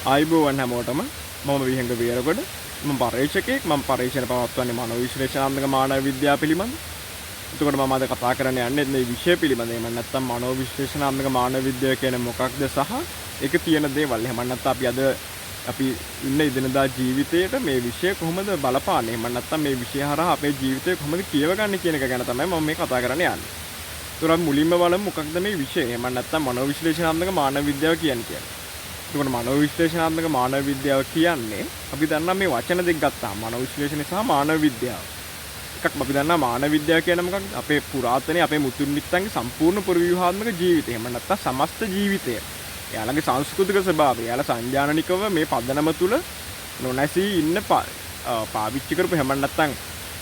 ආයිබෝවන් හැමෝටම මම විහංග වීරගොඩ මම පරීක්ෂකෙක් මම පරීක්ෂණ පවත්වන්නේ මනෝවිශ්ලේෂණාත්මක මානව විද්‍යාව පිළිබඳ. එතකොට මම අද කතා කරන්න යන්නේ මේ විෂය පිළිබඳව. එහෙම නැත්නම් මනෝවිශ්ලේෂණාත්මක මානව විද්‍යාව කියන්නේ මොකක්ද සහ ඒක තියෙන දේවල්. එහෙම නැත්නම් අපි ඉන්න ඉදිනදා ජීවිතේට මේ විෂය කොහොමද බලපාන්නේ? එහෙම නැත්නම් මේ විෂය හරහා අපේ ජීවිතේ කොහොමද කියවගන්නේ කියන එක ගැන තමයි මම මේ කතා කරන්න යන්නේ. ඒතර අපි මුලින්ම බලමු මොකක්ද මේ විෂය. එහෙම නැත්නම් මනෝවිශ්ලේෂණාත්මක මානව විද්‍යාව කියන්නේ. එතකොට මනෝවිශ්ලේෂණාත්මක මානව විද්‍යාව කියන්නේ අපි දන්නා මේ වචන දෙක ගත්තාම මනෝවිශ්ලේෂණය සහ මානව විද්‍යාව. එකක් අපි දන්නා මානව විද්‍යාව කියන්නේ මොකක්ද? අපේ පුරාතනයේ අපේ මුතුන් මිත්තන්ගේ සම්පූර්ණ පරිව්‍යුහාත්මක ජීවිතය. එහෙම නැත්නම් සමස්ත ජීවිතය. එයාලගේ සංස්කෘතික ස්වභාවය, එයාලා සංජානනිකව මේ පදනම තුල නොනැසී ඉන්න පාවිච්චි කරපු එහෙම නැත්නම්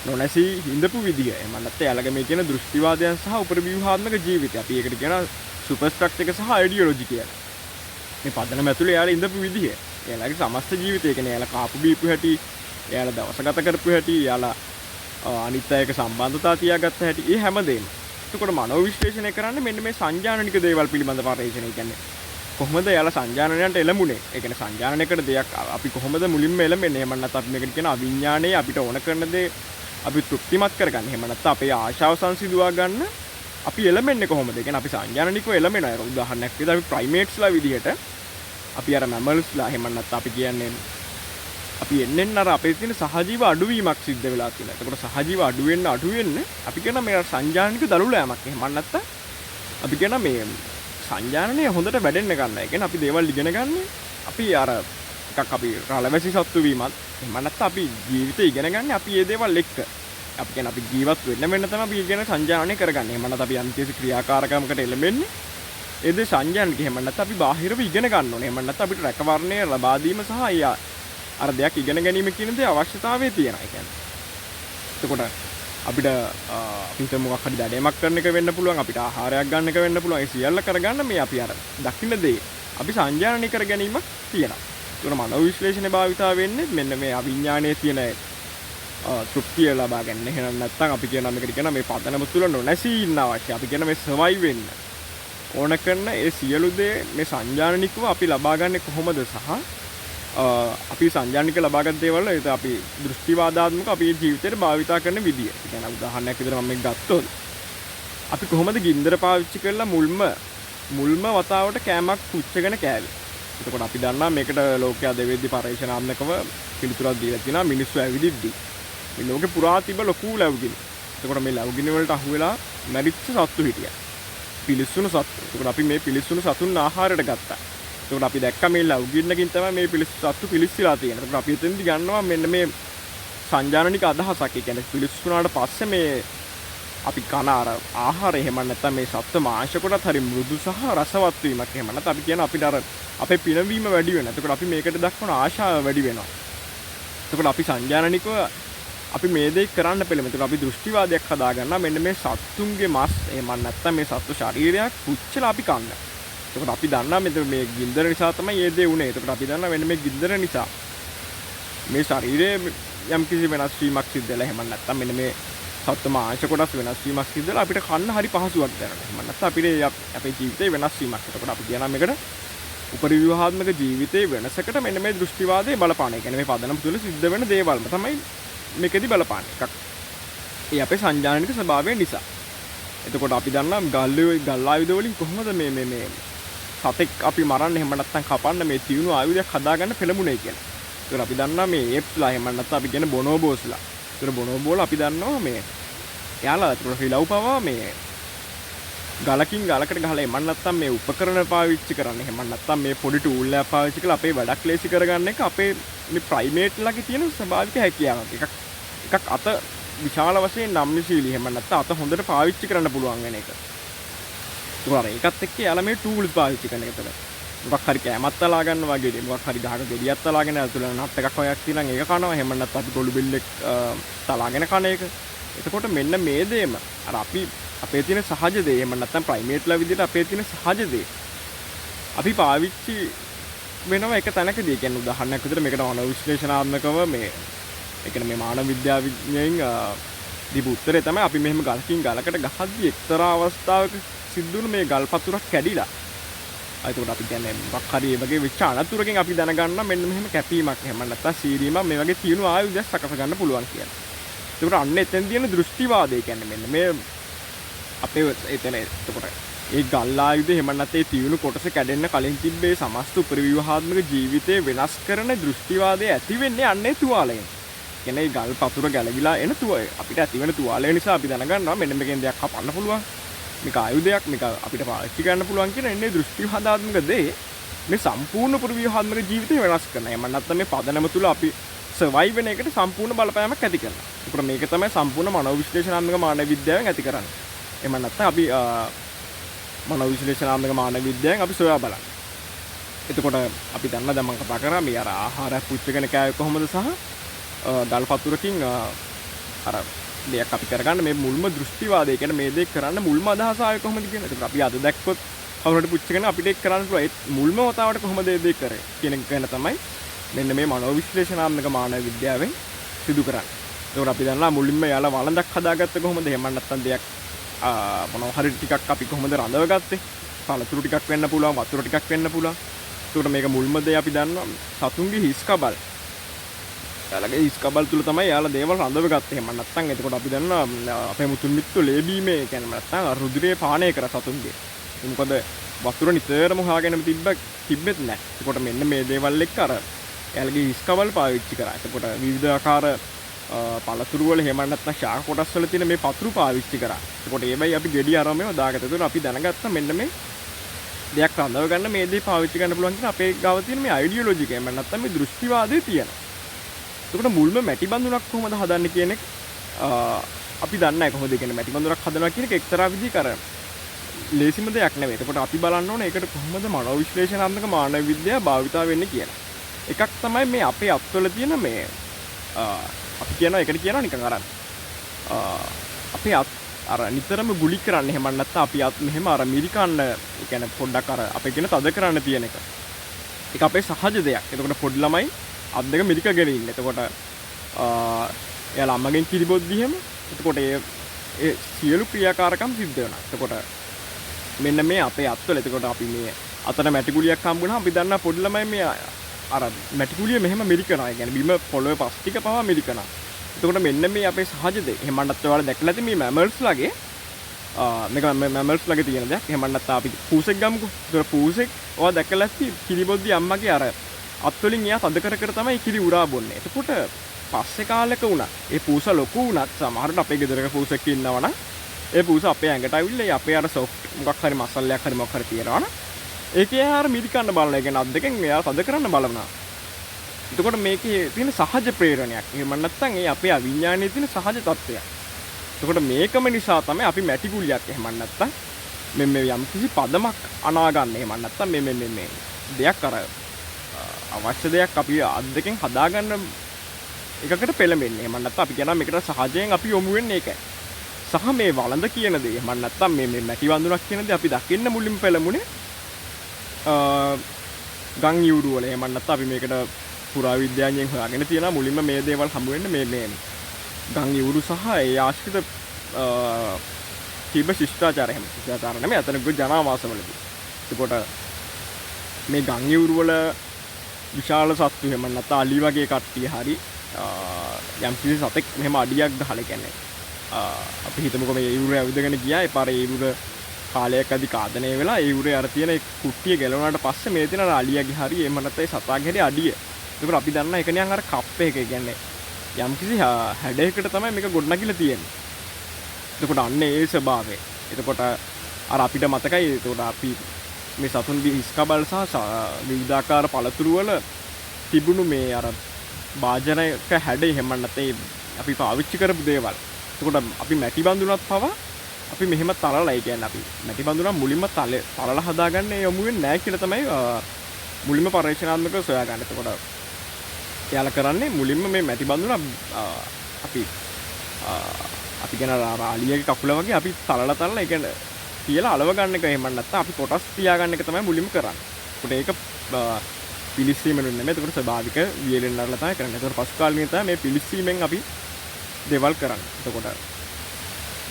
නොනැසී ඉඳපු විදිය. එහෙම නැත්නම් එයාලගේ මේ කියන දෘෂ්ටිවාදයන් සහ උපරිව්‍යුහාත්මක ජීවිතය. අපි ඒකට කියනවා සුපර්ස්ට්‍රක්චර් එක සහ අයිඩියොලොජි කියලා. මේ පදනම ඇතුලේ එයාලා ඉඳපු විදිය. එයාලගේ සමස්ත ජීවිතය කියන්නේ එයාලා කාපු බීපු හැටි, එයාලා දවස ගත කරපු හැටි, එයාලා අනිත් අයක සම්බන්ධතා තියාගත්ත හැටි, ඒ හැමදේම. එතකොට මනෝවිශ්ලේෂණය කරන්නේ මෙන්න මේ සංජානනික දේවල් පිළිබඳ පරීක්ෂණය කියන්නේ. කොහොමද එයාලා සංජානනයන්ට එළඹුණේ? ඒ කියන්නේ සංජානනයකට දෙයක් අපි කොහොමද මුලින්ම එළඹෙන්නේ? එහෙම නැත්නම් අපි මේකට කියන අවිඥාණය අපිට ඕන කරන දේ අපි තෘප්තිමත් කරගන්න. එහෙම නැත්නම් අපේ ආශාව සංසිඳුවා ගන්න අපි එළඹෙන්නේ කොහොමද? ඒ කියන්නේ අපි සංජානනිකව එළඹෙනවා. ඒක උදාහරණයක් විදිහට අපි ප්‍රයිමේට්ස්ලා විදිහට අපි අර මැමල්ස්ලා එහෙම නැත්නම් අපි කියන්නේ අපි එන්නෙන් අර අපේ තියෙන සහජීව අඩුවීමක් සිද්ධ වෙලා තියෙනවා. එතකොට සහජීව අඩු වෙන්න අපි කියන මේ සංජානනික දලුල යෑමක්. එහෙම නැත්නම් අපි කියන මේ සංජානනය හොඳට වැඩෙන්න ගන්න. ඒ කියන්නේ අපි දේවල් ඉගෙන ගන්න. අපි අර එකක් අපි රළවැසි සත්තු වීමත් එහෙම නැත්නම් අපි ජීවිතේ ඉගෙන ගන්න අපි මේ දේවල් එක්ක. අපි කියන්නේ අපි ජීවත් වෙන්න තමයි අපි ඉගෙන සංජානනය කරගන්නේ. එහෙම නැත්නම් අපි යම්කිසි ක්‍රියාකාරකමකට එළඹෙන්නේ. ඒ දේ සංජානනික. එහෙම නැත්නම් අපි බාහිරව ඉගෙන ගන්න ඕනේ. එහෙම නැත්නම් අපිට රැකවරණය ලබා දීම සහ අර දෙයක් ඉගෙන ගැනීම කියන දේ අවශ්‍යතාවය තියෙනවා. ඒ කියන්නේ. එතකොට අපිට මොකක් හරි දඩයමක් කරන එක වෙන්න පුළුවන්, අපිට ආහාරයක් ගන්න එක වෙන්න පුළුවන්. ඒ සියල්ල කරගන්න මේ අපි අර දකින්න දේ අපි සංජානනය කර ගැනීමක් තියෙනවා. ඒතකොට මනෝවිශ්ලේෂණය භාවිතා වෙන්නේ මෙන්න මේ අවිඥානයේ තියෙන තෘප්තිය ලබා ගන්න. එහෙනම් නැත්නම් අපි කියනවා මේකට කියන මේ පදනම තුල නොනැසී ඉන්න අවශ්‍ය. අපි කියන මේ සර්වයිව් වෙන්න ඕන කරන ඒ සියලු දේ මේ සංජානනිකව අපි ලබා ගන්නේ කොහොමද සහ අපි සංජානනික ලබාගත් දේවල් ඒක අපි දෘෂ්ටිවාදාත්මක අපේ ජීවිතේට භාවිතා කරන විදිය. ඒ කියන්නේ උදාහරණයක් විදිහට මම මේක ගත්තොත් අපි කොහොමද ගින්දර පාවිච්චි කරලා මුල්ම වතාවට කෑමක් පුච්චගෙන කෑවේ. එතකොට අපි දන්නා මේකට ලෝකයා දෙවිද්දි පරීක්ෂණාත්මකව පිළිතුරක් දීලා තියෙනවා මිනිස්සු ඇවිදිද්දි. මේ ලෝකේ පුරා තිබ්බ ලොකු ලැබුගිනි. එතකොට මේ ලැබුගිනි වලට අහු වෙලා මැරිච්ච සත්තු හිටියා. පිලිස්සුණු සත්තු. එතකොට අපි මේ පිලිස්සුණු සතුන් ආහාරයට ගත්තා. එතකොට අපි දැක්ක මේ ලැබුගින්නකින් තමයි මේ සත්තු පිලිස්සලා තියෙන්නේ. එතකොට අපි එතෙන්දි ගන්නවා මෙන්න මේ සංජානනික අදහසක්. ඒ කියන්නේ පිලිස්සුනාට පස්සේ මේ අපි කන අර ආහාර එහෙම නැත්නම් මේ සත්ත්ව මාංශ කොටත් හරි මෘදු සහ රසවත් වීමක්. එහෙම නැත්නම් අපි කියන අපිට අර අපේ පිනවීම වැඩි වෙනවා. එතකොට අපි මේකට දක්වන ආශාව වැඩි වෙනවා. එතකොට අපි සංජානනිකව අපි මේ දේ කරන්න පෙළඹෙන. එතකොට අපි දෘෂ්ටිවාදයක් හදා ගන්නවා මෙන්න මේ සත්තුන්ගේ මස් එහෙම නැත්නම් මේ සත්තු ශරීරයක් පුච්චලා අපි කන්න. එතකොට අපි දන්නා මෙතන මේ ගින්දර නිසා තමයි මේ දේ උනේ. එතකොට අපි දන්නා මෙන්න මේ ගින්දර නිසා මේ ශරීරයේ යම්කිසි වෙනස් වීමක් සිද්ධ වෙලා එහෙම නැත්නම් මෙන්න මේ සත්ත්ව මාංශ කොටස් වෙනස් වීමක් සිද්ධ වෙලා අපිට කන්න හරි පහසුවක් දැනෙනවා. එහෙම නැත්නම් අපිට අපේ ජීවිතේ වෙනස් වීමක්. එතකොට අපි කියනවා මේකට උපරිව්‍යුහාත්මක ජීවිතේ වෙනසකට මෙන්න මේ දෘෂ්ටිවාදයේ බලපාන. ඒ කියන්නේ මේ පදනම තුල සිද්ධ වෙන දේවල්ම තමයි මේකෙදි බලපාන්නේ. එකක් ඒ අපේ සංජානනික ස්වභාවය නිසා. එතකොට අපි දන්නා ගල් ආයුධ වලින් කොහොමද මේ සතෙක් අපි මරන්න එහෙම නැත්නම් කපන්න මේ තියුණු ආයුධයක් හදාගන්න පෙළඹුණේ කියලා. ඒතර අපි දන්නා මේ ඒප්ස්ලා එහෙම නැත්නම් අපි කියන බොනෝබෝස්ලා. ඒතර බොනෝබෝලා අපි දන්නවා මේ එයාලා ඒතර රිලව් පවා මේ ගලකින් ගලකට ගහලා එහෙම නැත්නම් මේ උපකරණ පාවිච්චි කරන්න එහෙම නැත්නම් මේ පොඩි ටූල් එකක් පාවිච්චි කරලා අපේ වැඩක් ලේසි කරගන්න එක අපේ මේ ප්‍රයිමේට්ලාගේ තියෙන ස්වභාවික හැකියාවක්. එකක් අත විශාල වශයෙන් නම්‍යශීලී එහෙම නැත්නම් අත හොඳට පාවිච්චි කරන්න පුළුවන් වෙන එක. ඒකත් එක්ක යාලා මේ ටූල්ස් පාවිච්චි කරන එක. මොකක් හරි කැමත් තලා ගන්න වගේ මොකක් හරි ගහක ගෙඩියක් තලාගෙන ඇතුළ නත් එකක් වයක් තියෙනවා ඒක කනවා. එහෙම නැත්නම් අපි ගොළු බෙල්ලෙක් තලාගෙන කන එක. එතකොට මෙන්න මේ දේම අර අපි අපේ තියෙන සහජ දේ එහෙම නැත්නම් ප්‍රයිමේට්ලා විදිහට අපේ තියෙන සහජ දේ අපි පාවිච්චි වෙනවා එක තැනකදී. ඒ කියන්නේ උදාහරණයක් විදිහට මේකට මනෝවිශ්ලේෂණාත්මකව මේ ඒ කියන්නේ මේ මානව විද්‍යාවෙන් දීපු උත්තරේ තමයි අපි මෙහෙම ගලකින් ගලකට ගහද්දි එක්තරා අවස්ථාවක සිද්ධුණු මේ ගල් පතුරක් කැඩිලා එතකොට අපි කියන්නේ මොකක් හරි මේ වගේ වෙච්ච අනතුරකින් අපි දැනගන්න මෙන්න මෙහෙම කැපීමක් එහෙම නැත්නම් සීරීමක් මේ වගේ තියුණු ආයුධයක් සකස ගන්න පුළුවන් කියලා. එතකොට අන්න එතෙන් තියෙන දෘෂ්ටිවාදය කියන්නේ මෙන්න මේ අපේ එතන එතකොට ඒ ගල් ආයුධ එහෙම නැත්නම් ඒ තියුණු කොටස කැඩෙන්න කලින් තිබ්බේ සමස්ත උපරිව්‍යුහාත්මක ජීවිතේ වෙනස් කරන දෘෂ්ටිවාදය ඇති වෙන්නේ අන්නේ තුවාලයෙන්. කියන්නේ ගල් පතුර ගැලවිලා එන අපිට ඇති වෙන තුවාලය නිසා අපි දැනගන්නවා මෙන්න මේකෙන් දෙයක් කපන්න පුළුවන්. මේක ආයුධයක් මේක අපිට පාවිච්චි කරන්න පුළුවන් කියන එන්නේ දෘෂ්ටිවාදාත්මක දේ මේ සම්පූර්ණ පුරවිහාත්මක ජීවිතේ වෙනස් කරනවා. එහෙම නැත්නම් මේ පදනම තුල අපි සර්වයිව් වෙන එකට සම්පූර්ණ බලපෑමක් ඇති කරනවා. ඒකට මේක තමයි සම්පූර්ණ මනෝවිශ්ලේෂණාත්මක මානව විද්‍යාවෙන් ඇති කරන්නේ. එහෙම නැත්නම් අපි මනෝවිශ්ලේෂණාත්මක මානව විද්‍යාවෙන් අපි සොයා බලන්න. එතකොට අපි දන්නා දැන් මම කතා කරා මේ අර ආහාරයක් පුච්චගෙන කෑවේ කොහොමද සහ ගල් පතුරකින් අර දෙයක් අපි කරගන්න මේ මුල්ම දෘෂ්ටිවාදය කියන්නේ මේ දේ කරන්න මුල්ම අදහස ආවේ කොහොමද කියන එක. අපි අද දැක්කොත් කවුරුහරි පුච්චගෙන අපිට ඒක කරන්න පුළුවන්. ඒ මුල්ම වතාවට කොහොමද මේ දේ කරේ කියන එක ගැන තමයි මෙන්න මේ මනෝවිශ්ලේෂණාත්මක මානව විද්‍යාවෙන් සිදු කරන්නේ. ඒකට අපි දන්නවා මුලින්ම යාලා වළඳක් හදාගත්ත කොහොමද? එහෙම නැත්නම් දෙයක් මොනවා හරි ටිකක් අපි කොහොමද රඳවගත්තේ? පළතුරු ටිකක් වෙන්න පුළුවන්, වතුර ටිකක් වෙන්න පුළුවන්. ඒකට මේක මුල්ම දේ අපි දන්නවා සතුන්ගේ හිස් කබල්. යාලගේ හිස් කබල් තුල තමයි යාලා දේවල් රඳවගත්තේ. එහෙම නැත්නම් එතකොට අපි දන්නවා අපේ මුතුන් මිත්තු ලේ බීමේ කියන්නේ නැත්නම් රුධිරේ පානය කර සතුන්ගේ. මොකද වතුර නිතරම හොයාගෙනම තිබ්බෙත් නැහැ. එතකොට මෙන්න මේ දේවල් එක්ක අර යාලගේ හිස් කබල් පාවිච්චි කරා. එතකොට විවිධ ආකාර පළතුරු වල එහෙම නැත්නම් ශාක කොටස් වල තියෙන මේ පතුරු පාවිච්චි කරා. එතකොට ඒවයි අපි ගෙඩි අරමේව දාගත්තා. එතකොට අපි දැනගත්තා මෙන්න මේ දෙයක් රඳව ගන්න මේ දේ පාවිච්චි කරන්න පුළුවන් කියන අපේ ගාව තියෙන මේ අයිඩියොලොජි එක. එහෙම නැත්නම් මේ දෘෂ්ටිවාදය තියෙනවා. එතකොට මුල්ම මැටි බඳුනක් කොහොමද හදන්නේ කියන එක අපි දන්නේ නැහැ කොහොමද කියන්නේ මැටි බඳුනක් හදනවා කියන එක එක්තරා විදිහක අර ලේසිම දෙයක් නෙවෙයි. එතකොට අපි බලන්න ඕනේ ඒකට කොහොමද මනෝවිශ්ලේෂණාත්මක මානව විද්‍යාව භාවිතා වෙන්නේ කියලා. එකක් තමයි මේ අපේ අත්වල තියෙන මේ අපි කියනවා ඒකට කියනවා නිකන් අර අපේ අත් අර නිතරම ගුලි කරන්න එහෙම නැත්නම් අපි අත් මෙහෙම අර මිරිකන්න ඒ කියන්නේ පොඩ්ඩක් අර අපේ කියන තද කරන්න තියෙන එක. ඒක අපේ සහජ දෙයක්. එතකොට පොඩි ළමයි අත් දෙක මිරිකගෙන ඉන්න. එතකොට එයාලා අම්මගෙන් කිරිබොද්දි එහෙම එතකොට ඒ සියලු ක්‍රියාකාරකම් සිද්ධ වෙනවා. එතකොට මෙන්න මේ අපේ අත්වල එතකොට අපි මේ අතට මැටි ගුලියක් හම්බුනහම අපි දන්නා පොඩි ළමයි මේ අර මැටි ගුලිය මෙහෙම මිරිකනවා. ඒ කියන්නේ බිම පොළොවේ පස් ටික පවා මිරිකනවා. එතකොට මෙන්න මේ අපේ සහජ දේ. එහෙම නැත්නම් ඔයාලා දැක්ලා ඇති මේ මැමල්ස් ලගේ මේක මැමල්ස් ලගේ තියෙන දෙයක්. එහෙම නැත්නම් අපි පූසෙක් ගමුකෝ. ඒතකොට පූසෙක් ඔයා දැක්ලා ඇති කිරිබොද්දි අම්මගේ අර අත්වලින් එයා තද කර කර තමයි කිරි උරා බොන්නේ. එතකොට පස්සේ කාලෙක වුණා ඒ පූස ලොකු වුණත් සමහරවිට අපේ ගෙදරක පූසෙක් ඉන්නවනම් ඒ පූස අපේ ඇඟට අවිල්ලා ඒ අපේ අර සොෆ්ට් මොකක් හරි මසල්ලයක් හරි මොකක් හරි තියනවනම් ඒකේ අර මිරිකන්න බලන එක නත් දෙකෙන් එයා තද කරන්න බලනවා. එතකොට මේකේ තියෙන සහජ ප්‍රේරණයක්. එහෙම නැත්නම් ඒ අපේ අවිඥානයේ තියෙන සහජ තත්ත්වයක්. එතකොට මේකම නිසා තමයි අපි මැටි ගුලියක් එහෙම නැත්නම් මේ යම් කිසි පදමක් අනා ගන්න. එහෙම නැත්නම් මේ දෙයක් අර අවශ්‍ය දෙයක් අපි අත් දෙකෙන් හදාගන්න එකකට පෙළඹෙන්නේ. එහෙම නැත්නම් අපි කියනවා මේකට සහජයෙන් අපි යොමු වෙන්නේ ඒකයි. සහ මේ වළඳ කියන දේ එහෙම නැත්නම් මේ මැටි වඳුනක් කියන දේ අපි දකින්න මුලින්ම පෙළඹුණේ ගම් යූරු වල. එහෙම නැත්නම් අපි මේකට පුරාවිද්‍යාඥයන් හොයාගෙන තියෙනවා මුලින්ම මේ දේවල් හමු වෙන්නේ මේ ගම් යූරු සහ ඒ ආශ්‍රිත තිබ්බ ශිෂ්ටාචාරය. එහෙම ශිෂ්ටාචාර නෙමෙයි අතන ජනාවාසවලදී. එතකොට මේ ගම් යූරු වල විශාල සත්තු එහෙම නැත්නම් අලි වගේ කට්ටිය හරි යම් කිසි සතෙක් මෙහෙම අඩියක් ගහලා කියන්නේ අපි හිතමුකෝ මේ ඒවුරේ ඇවිදගෙන ගියා. ඒ පාර ඒවුර කාලයක් අධි කාදනය වෙලා ඒවුරේ අර තියෙන කුට්ටිය ගැලවුණාට පස්සේ මේ තියෙන අලියගේ හරි එහෙම නැත්නම් ඒ සතාගේ හරි අඩිය. ඒකට අපි දන්නා ඒක නිකන් අර කප් එක කියන්නේ යම් කිසි හැඩයකට තමයි මේක ගොඩනගිලා තියෙන්නේ. එතකොට අන්න ඒ ස්වභාවය. එතකොට අර අපිට මතකයි එතකොට අපි මේ සතුන්ගේ හිස් කබල් සහ විවිධාකාර පළතුරු වල තිබුණු මේ අර වාජනයක හැඩ එහෙම නැත්නම් අපි පාවිච්චි කරපු දේවල්. එතකොට අපි මැටි බඳුනත් පවා අපි මෙහෙම තරලා ඒ කියන්නේ අපි මැටි බඳුනක් මුලින්ම තරලා හදාගන්න යොමු වෙන්නේ නැහැ කියලා තමයි මුලින්ම පරීක්ෂණාත්මකව සොයාගන්න. එතකොට එයාලා කරන්නේ මුලින්ම මේ මැටි බඳුන අපි කියන රාලියගේ කකුල වගේ අපි තරලා ඒ කියන්නේ කියලා අලව ගන්න එක. එහෙම නැත්නම් අපි කොටස් තියාගන්න එක තමයි මුලින්ම කරන්නේ. ඒකට ඒක පිලිස්සීමෙන් නෙමෙයි. ඒකට ස්වභාවික වියලෙන් නරලා තමයි කරන්නේ. ඒකට පසු කාලෙකින් තමයි මේ පිලිස්සීමෙන් අපි දේවල් කරන්නේ. එතකොට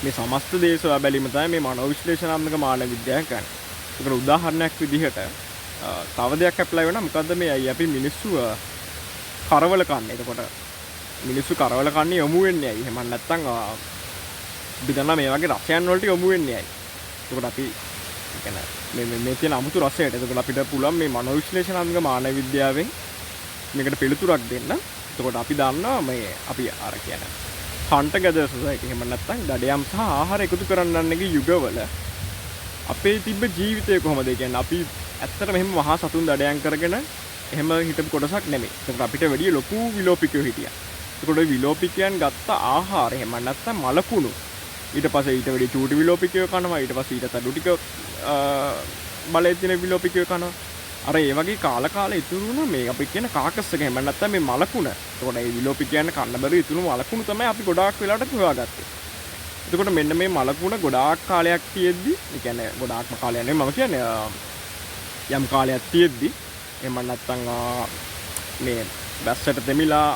මේ සමස්ත දේ සොයා බැලීම තමයි මේ මනෝවිශ්ලේෂණාත්මක මානව විද්‍යාව කරන්නේ. ඒකට උදාහරණයක් විදිහට තව දෙයක් ඇප්ලයි වෙනවා. මොකද්ද මේ අයි අපි මිනිස්සු කරවල කන්නේ. එතකොට මිනිස්සු කරවල කන්නේ යොමු වෙන්නේ ඇයි? එහෙම නැත්නම් අපි දන්නා මේ වගේ රසයන් වලට යොමු වෙන්නේ ඇයි? එතකොට අපි කියන්නේ මේ තියෙන අමුතු රසයට. එතකොට අපිට පුළුවන් මේ මනෝවිශ්ලේෂණාත්මක මානව විද්‍යාවෙන් මේකට පිළිතුරක් දෙන්න. එතකොට අපි දන්නවා මේ අපි අර කියන්නේ hunter gatherer society එහෙම නැත්නම් දඩයම් සහ ආහාර එකතු කරන්නන්නගේ යුගවල අපේ තිබ්බ ජීවිතය කොහොමද? කියන්නේ අපි ඇත්තටම එහෙම මහා සතුන් දඩයම් කරගෙන එහෙම හිටපු කොටසක් නෙමෙයි. ඒකට අපිට වැඩි ලොකු විලෝපිකයෝ හිටියා. ඒකට විලෝපිකයන් ගත්ත ආහාර එහෙම නැත්නම් මලකුණු ඊට පස්සේ ඊට වැඩි චූටි විලෝපිකයෝ කනවා. ඊට පස්සේ ඊට තඩු ටික බලයේ තියෙන විලෝපිකයෝ කනවා. අර ඒ වගේ කාලේ ඉතුරු වුණ මේ අපි කියන කාකස් එක එහෙම නැත්නම් මේ මලකුණ. ඒකට මේ විලෝපිකයන් කන්න බැරි ඉතුරු මලකුණු තමයි අපි ගොඩාක් වෙලාවට හොයාගත්තේ. එතකොට මෙන්න මේ මලකුණ ගොඩාක් කාලයක් තියෙද්දි, ඒ කියන්නේ ගොඩාක්ම කාලයක් නෙමෙයි මම කියන්නේ යම් කාලයක් තියෙද්දි එහෙම නැත්නම් මේ බැස්සට දෙමිලා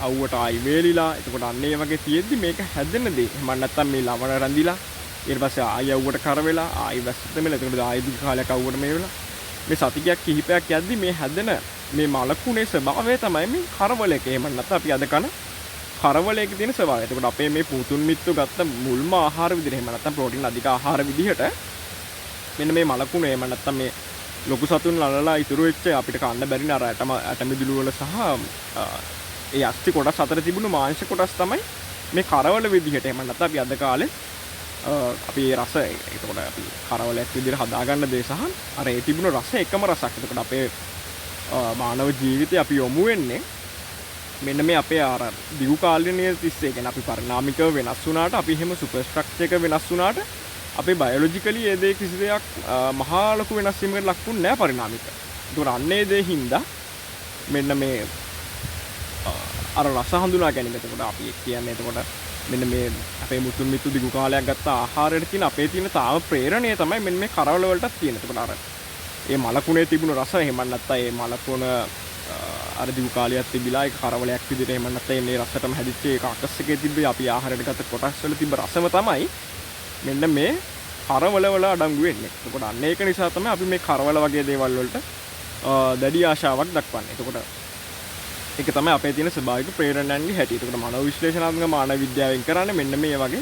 අවුවට ආයි වේලිලා. එතකොට අන්න ඒ වගේ තියෙද්දි මේක හැදෙන දේ. එහෙම නැත්නම් මේ ලවණ රැඳිලා ඊට පස්සේ ආයි අවුවට කර වෙලා ආයි බැස්සට දෙමිලා. එතකොට ආයි දි කාලයක් අවුවට මේ වෙලා මේ සතියක් කිහිපයක් යද්දි මේ හැදෙන මේ මලකුණේ ස්වභාවය තමයි මේ කරවලක. එහෙම නැත්නම් අපි අද කන කරවලයක තියෙන ස්වභාවය. එතකොට අපේ මේ පුතුන් මිත්තු ගත්ත මුල්ම ආහාර විදිහට එහෙම නැත්නම් ප්‍රෝටීන් අධික ආහාර විදිහට මෙන්න මේ මලකුණ එහෙම නැත්නම් මේ ලොකු සතුන් ලලලා ඉතුරු වෙච්ච අපිට කන්න බැරි න අර ඇටමිදුළු වල සහ ඒ අස්ති කොටස් අතර තිබුණු මාංශ කොටස් තමයි මේ කරවල විදිහට. එහෙම නැත්නම් අපි අද කාලේ අපි රස එතකොට අපි කරවලයක් විදිහට හදාගන්න දේ සහ අර ඒ තිබුණු රස එකම රසක්. එතකොට අපේ මානව ජීවිතේ අපි යොමු වෙන්නේ මෙන්න මේ අපේ අර දිගු කාලීනයේ තිස්සේ. කියන්නේ අපි පරිණාමිකව වෙනස් වුණාට අපි එහෙම සුපර් ස්ට්‍රක්චර් එක වෙනස් වුණාට අපේ බයොලොජිකලි ඒ දේ කිසි දෙයක් මහා ලොකු වෙනස් වීමකට ලක්ුන්නේ නැහැ පරිණාමික. ඒතකොට අන්නේ දේ හින්දා මෙන්න මේ අර රස හඳුනා ගැනීම. එතකොට අපි කියන්නේ එතකොට මෙන්න මේ අපේ මුතුන් මිත්තු දිගු කාලයක් ගත්ත ආහාරයට තියෙන අපේ තියෙන තාම ප්‍රේරණය තමයි මෙන්න මේ කරවල වලටත් තියෙන. එතකොට අර ඒ මලකුණේ තිබුණු රස එහෙම නැත්නම් ඒ මලකුණ අර දිගු කාලයක් තිබිලා ඒක කරවලයක් විදිහට එහෙම නැත්නම් මේ රසටම හැදිච්ච ඒ කාකස් එකේ තිබ්බේ අපි ආහාරයට ගත්ත කොටස් වල තිබ්බ රසම තමයි මෙන්න මේ කරවල වල අඩංගු වෙන්නේ. එතකොට අන්න ඒක නිසා තමයි අපි මේ කරවල වගේ දේවල් වලට දැඩි ආශාවක් දක්වන්නේ. එතකොට ඒක තමයි අපේ තියෙන ස්වභාවික ප්‍රේරණයන්ගේ හැටි. එතකොට මනෝවිශ්ලේෂණාත්මක මානව විද්‍යාවෙන් කරන්නේ මෙන්න මේ වගේ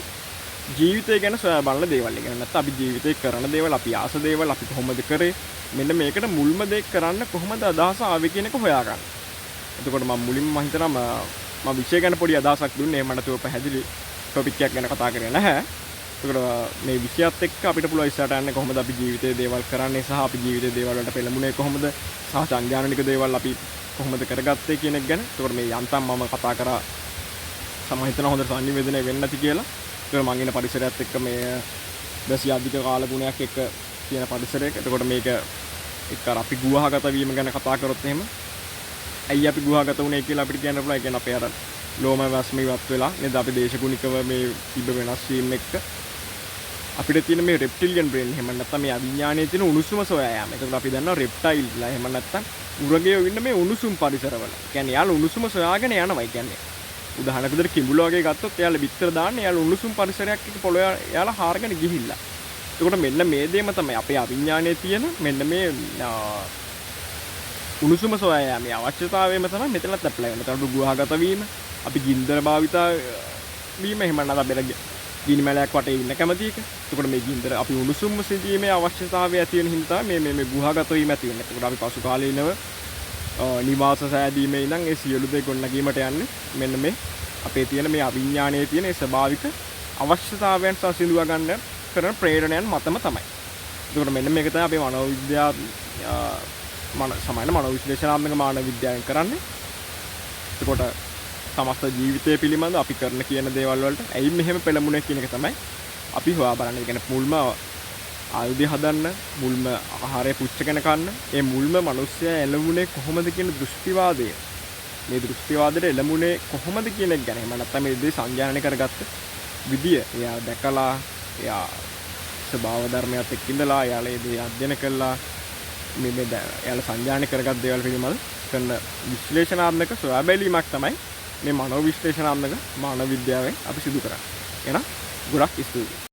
ජීවිතය ගැන සොයා බලන දේවල්. ඒ කියන්නේ නැත්නම් අපි ජීවිතේ කරන දේවල්, අපි ආස දේවල්, අපි කොහොමද කරේ, මෙන්න මේකට මුල්ම දේ කරන්න කොහොමද අදහස ආවේ කියන එක හොයාගන්න. එතකොට මම මුලින්ම මම හිතනවා මම විෂය ගැන පොඩි අදහසක් දුන්නේ. එහෙම නැතුව පැහැදිලි ටොපික් එකක් ගැන කතා කරේ නැහැ. එතකොට මේ විෂයත් එක්ක අපිට පුළුවන් ඉස්සරහට යන්නේ කොහොමද අපි ජීවිතේ දේවල් කරන්නේ සහ අපි ජීවිතේ දේවල් වලට පෙළඹුණේ කොහොමද සහ සංඥානික දේවල් අපි කොහොමද කරගත්තේ කියන එක ගැන. එතකොට මේ යන්තම් මම කතා කරා සම හිතන හොඳ සංනිවේදනය වෙන්නේ නැති කියලා. ඒකට මං ඉන්න පරිසරයත් එක්ක මේ දැසිය අධික කාල ගුණයක් එක්ක තියෙන පරිසරයක. එතකොට මේක එක්ක අර අපි ගුහාගත වීම ගැන කතා කරොත් එහෙම ඇයි අපි ගුහාගත වුනේ කියලා අපිට කියන්න පුළුවන්. ඒ කියන්නේ අපේ අර ලෝම වැස්ම ඉවත් වෙලා නේද අපි දේශගුණිකව මේ තිබ්බ වෙනස් වීම එක්ක අපිට තියෙන මේ රෙප්ටිලියන් බ්‍රේන් එහෙම නැත්නම් මේ අවිඥානයේ තියෙන උණුසුම සොයා යාම. ඒකට අපි දන්නවා රෙප්ටයිල්ලා එහෙම නැත්නම් උරගයෝ ඉන්න මේ උණුසුම් පරිසරවල. ඒ කියන්නේ යාළුවෝ උණුසුම සොයාගෙන යනවා. ඒ කියන්නේ උදාහරණයක් විදිහට කිඹුලා වගේ ගත්තොත් එයාලා බිත්තර දාන්නේ යාළුවෝ උණුසුම් පරිසරයක් එක්ක පොළොව යාලා හාරගෙන ගිහිල්ලා. එතකොට මෙන්න මේ දෙයම තමයි අපේ අවිඥානයේ තියෙන මෙන්න මේ උණුසුම සොයා යාමේ අවශ්‍යතාවයම තමයි මෙතනත් ඇප්ලයි වෙන්නේ. එතකොට ගුහාගත වීම, අපි ගින්දර භාවිතා වීම එහෙම නැත්නම් අපේ ගිනි මැලයක් වටේ ඉන්න කැමති එක. එතකොට මේ ගින්දර අපි උණුසුම්ම සිටීමේ අවශ්‍යතාවය ඇති වෙන හින්දා මේ ගුහාගත වීම ඇති වෙන්නේ. එතකොට අපි පසු කාලීනව නිවාස සෑදීමේ ඉඳන් ඒ සියලු දේ ගොඩනගීමට යන්නේ මෙන්න මේ අපේ තියෙන මේ අවිඥානයේ තියෙන ඒ ස්වභාවික අවශ්‍යතාවයන් සාසිඳුවා ගන්න කරන ප්‍රේරණයන් මතම තමයි. එතකොට මෙන්න මේක තමයි අපේ මනෝවිද්‍යාව සමාන මනෝවිශ්ලේෂණාත්මක මානව විද්‍යාවෙන් කරන්නේ. එතකොට සමස්ත ජීවිතය පිළිබඳ අපි කරන කියන දේවල් වලට ඇයි මෙහෙම පෙළඹුණේ කියන එක තමයි අපි හොයා බලන්නේ. ඒ කියන්නේ මුල්ම ආයුධය හදන්න, මුල්ම ආහාරය පුච්චගෙන කන්න, ඒ මුල්ම මිනිස්සයා එළඹුණේ කොහොමද කියන දෘෂ්ටිවාදය. මේ දෘෂ්ටිවාදයට එළඹුණේ කොහොමද කියන එක ගැන. එහෙම නැත්නම් මේ දේ සංජානනය කරගත්ත විදිය, එයා දැකලා, එයා ස්වභාව ධර්මයත් එක්ක ඉඳලා, එයාලා ඒ දේ අධ්‍යයනය කළා, මේ එයාලා සංජානනය කරගත් දේවල් පිළිබඳ කරන විශ්ලේෂණාත්මක සොයා බැලීමක් තමයි මේ මනෝවිශ්ලේෂණාත්මක මානව විද්‍යාවෙන් අපි සිදු කරන්නේ. එහෙනම් ගොඩක් ස්තුතියි.